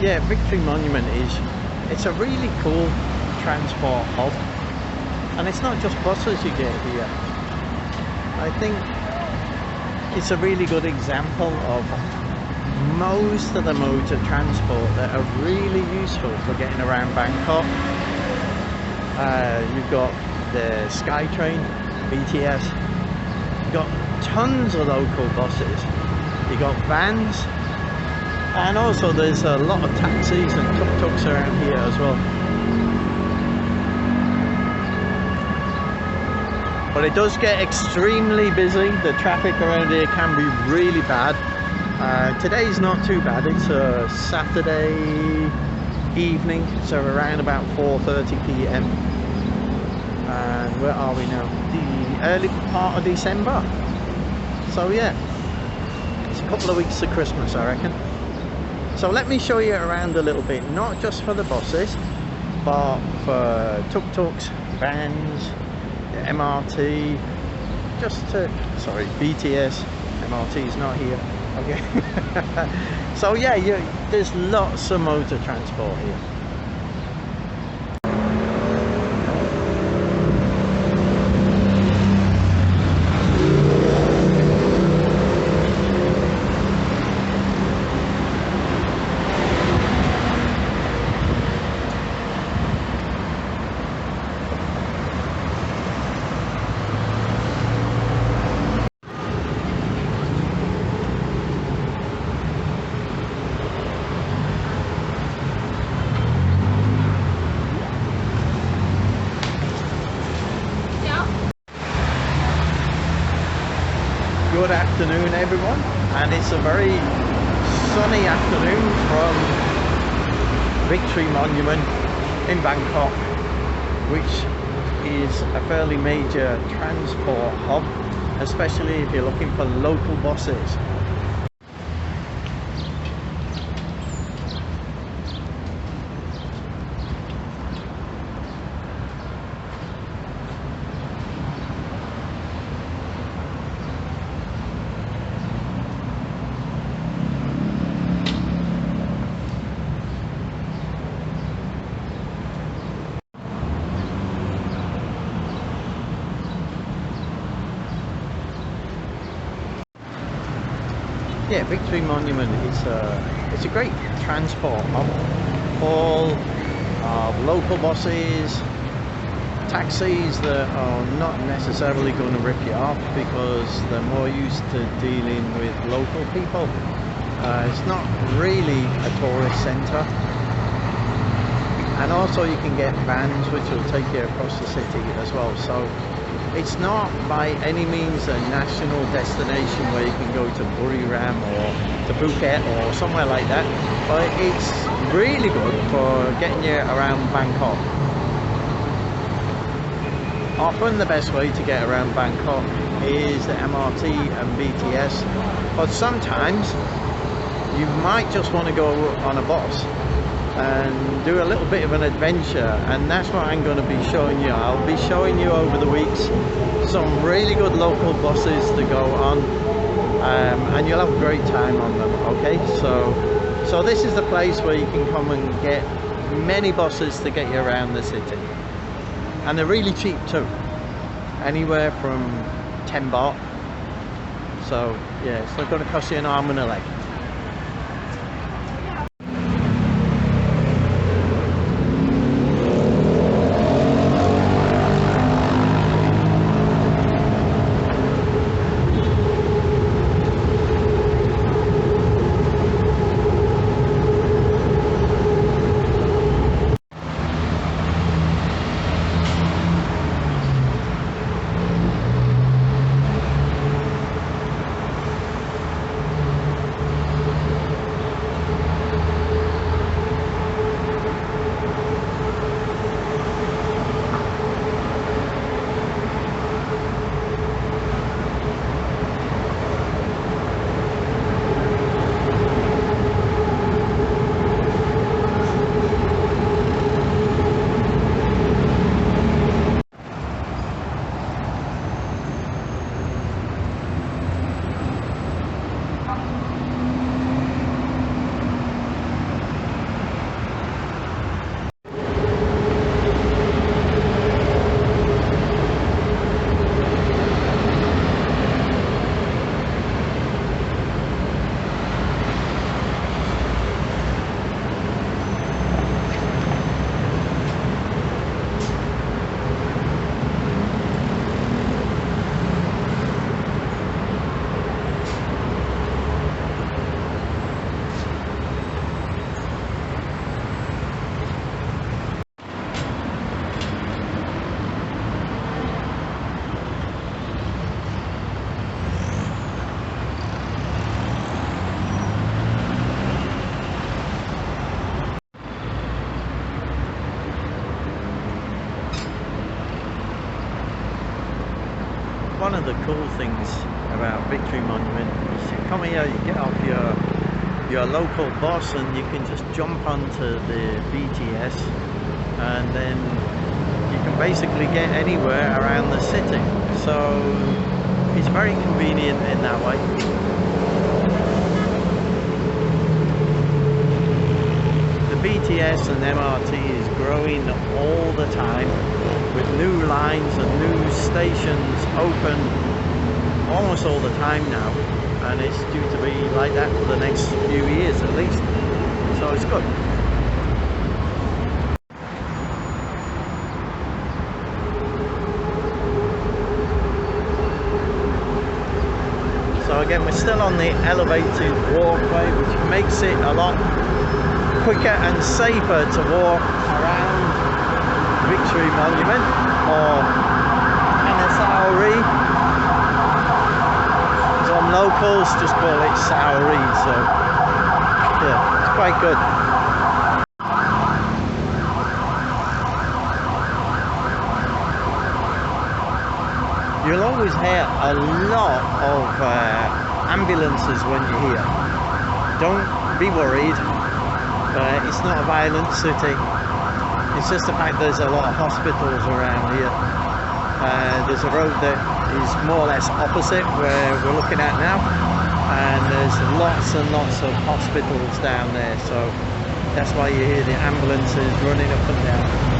Yeah, Victory Monument it's a really cool transport hub, and it's not just buses you get here. I think it's a really good example of most of the modes of transport that are really useful for getting around Bangkok. You've got the SkyTrain, BTS, you've got tons of local buses, you've got vans, and also there's a lot of taxis and tuk-tuks around here as well. But it does get extremely busy. The traffic around here can be really bad. Today's not too bad. It's a Saturday evening, so around about 4:30 p.m. and where are we now? The early part of December. So yeah, it's a couple of weeks to Christmas, I reckon. So let me show you around a little bit, not just for the buses, but for tuk-tuks, vans, the MRT, sorry, BTS. MRT's not here. Okay. So yeah, there's lots of modes of transport here. Good afternoon everyone, and it's a very sunny afternoon from Victory Monument in Bangkok, which is a fairly major transport hub, especially if you're looking for local buses. Yeah, Victory Monument it's a great transport hub, full of local buses, taxis that are not necessarily going to rip you off because they're more used to dealing with local people. It's not really a tourist centre, and also you can get vans which will take you across the city as well. So it's not by any means a national destination where you can go to Buriram or to Phuket or somewhere like that, but it's really good for getting you around Bangkok. Often the best way to get around Bangkok is the MRT and BTS, but sometimes you might just want to go on a bus and do a little bit of an adventure, and that's what I'm going to be showing you. I'll be showing you over the weeks some really good local buses to go on, and you'll have a great time on them. Okay, so this is the place where you can come and get many buses to get you around the city, and they're really cheap too, anywhere from 10 baht. So yeah, it's not going to cost you an arm and a leg. of the cool things about Victory Monument is you come here, you get off your local bus and you can just jump onto the BTS, and then you can basically get anywhere around the city. So it's very convenient in that way. The BTS and MRT is growing all the time, with new lines and new stations open almost all the time now, and it's due to be like that for the next few years at least, so it's good. So again, we're still on the elevated walkway, which makes it a lot quicker and safer to walk around Victory Monument, or Anasari. Some locals just call it Sauri, so yeah, it's quite good. You'll always hear a lot of ambulances when you're here. Don't be worried, it's not a violent city. It's just the fact there's a lot of hospitals around here. There's a road that is more or less opposite where we're looking at now, and there's lots and lots of hospitals down there, so that's why you hear the ambulances running up and down.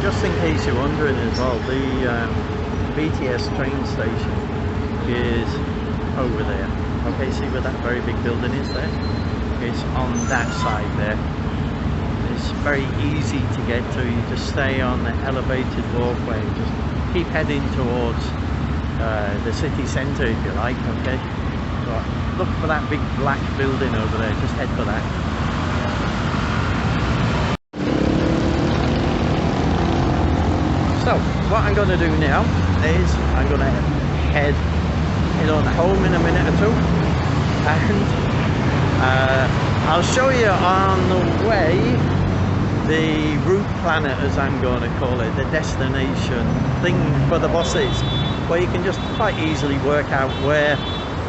Just in case you're wondering as well, the BTS train station is over there. Okay, see where that very big building is there? It's on that side there. It's very easy to get to. You just stay on the elevated walkway and just keep heading towards the city centre if you like, okay? So look for that big black building over there, just head for that. So what I'm going to do now is I'm going to head on home in a minute or two, and I'll show you on the way the route planner, as I'm going to call it, the destination thing for the buses, where you can just quite easily work out where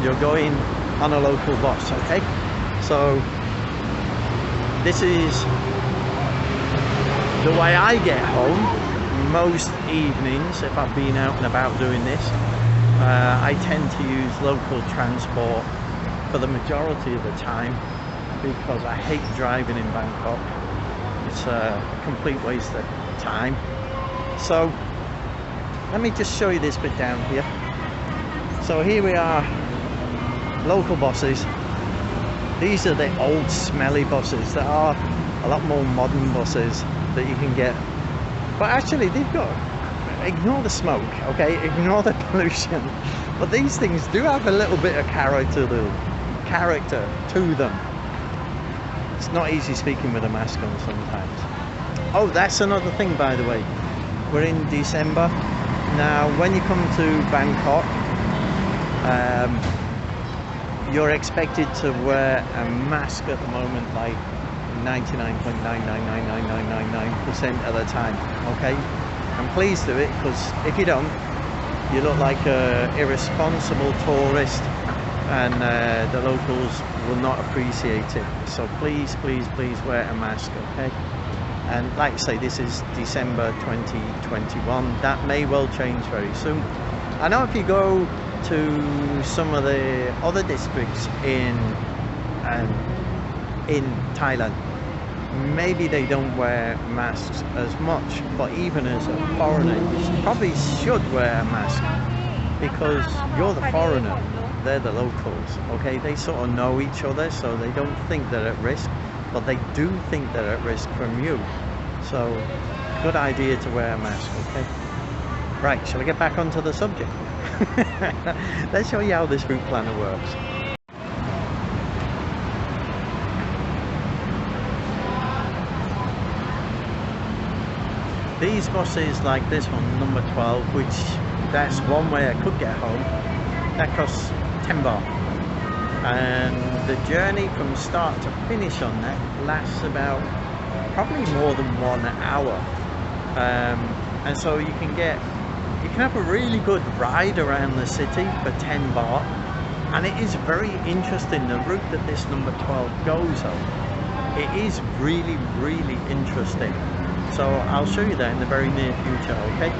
you're going on a local bus. Okay, so this is the way I get home. Most evenings, if I've been out and about doing this, I tend to use local transport for the majority of the time, because I hate driving in Bangkok. It's a complete waste of time. So let me just show you this bit down here. So here we are, local buses. These are the old smelly buses. There are a lot more modern buses that you can get. But actually, they've got, ignore the smoke, okay, ignore the pollution, but these things do have a little bit of character to them. It's not easy speaking with a mask on sometimes. Oh, that's another thing, by the way. We're in December. Now, when you come to Bangkok, you're expected to wear a mask at the moment, like 99.9999999% of the time. Okay, and please do it, because if you don't, you look like a irresponsible tourist, and the locals will not appreciate it. So please, please, please wear a mask. Okay. And like I say, this is December 2021. That may well change very soon. I know if you go to some of the other districts in Thailand, maybe they don't wear masks as much, but even as a foreigner, you probably should wear a mask, because you're the foreigner, they're the locals. Okay, they sort of know each other, so they don't think they're at risk, but they do think they're at risk from you. So good idea to wear a mask. Okay, right, shall I get back onto the subject? Let's show you how this route planner works. These buses like this one, number 12, which that's one way I could get home, that costs 10 baht. And the journey from start to finish on that lasts about probably more than 1 hour. And so you can have a really good ride around the city for 10 baht. And it is very interesting, the route that this number 12 goes on. It is really, really interesting. So I'll show you that in the very near future, okay?